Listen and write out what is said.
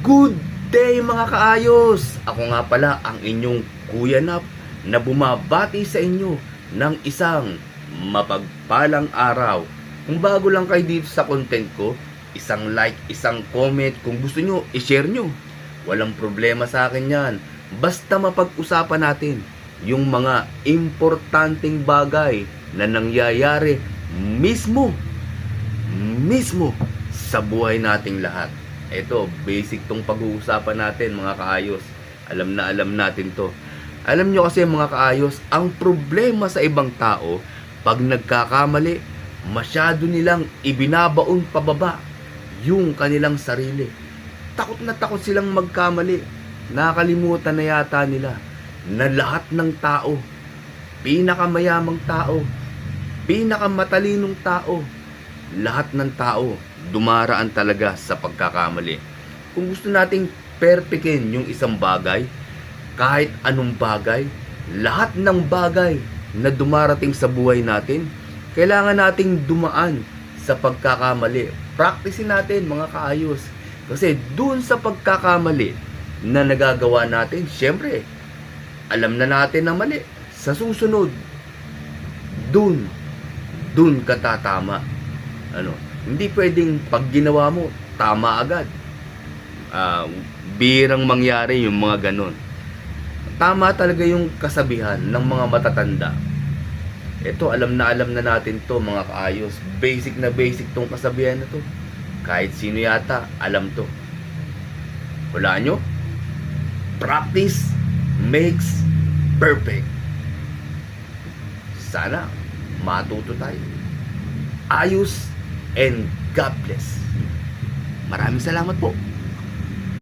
Good day mga kaayos! Ako nga pala ang inyong Kuya Nap na bumabati sa inyo ng isang mapagpalang araw. Kung bago lang kayo dito sa content ko, isang like, isang comment. Kung gusto nyo, i-share nyo. Walang problema sa akin yan. Basta mapag-usapan natin yung mga importanteng bagay na nangyayari mismo sa buhay nating lahat. Ito, basic tong pag-uusapan natin mga kaayos. Alam natin to. Alam nyo kasi mga kaayos, ang problema sa ibang tao, pag nagkakamali, masyado nilang ibinabaon pababa yung kanilang sarili. Takot na takot silang magkamali. Nakalimutan na yata nila na lahat ng tao, pinakamayamang tao, pinakamatalinong tao, lahat ng tao dumaraan talaga sa pagkakamali. Kung gusto nating perfectin yung isang bagay, kahit anong bagay, lahat ng bagay na dumarating sa buhay natin, kailangan nating dumaan sa pagkakamali. Practicein natin mga kaayos. Kasi dun sa pagkakamali na nagagawa natin, syempre, alam na natin na mali. Sa susunod, dun ka tatama. Hindi pwedeng pag ginawa mo, tama agad. Birang mangyari yung mga ganon. Tama talaga yung kasabihan ng mga matatanda. Ito, alam na natin to mga kaayos. Basic na basic tong kasabihan na to. Kahit sino yata, alam to. Wala nyo? Practice makes perfect. Sana matuto tayo. Ayos and God bless. Maraming salamat po.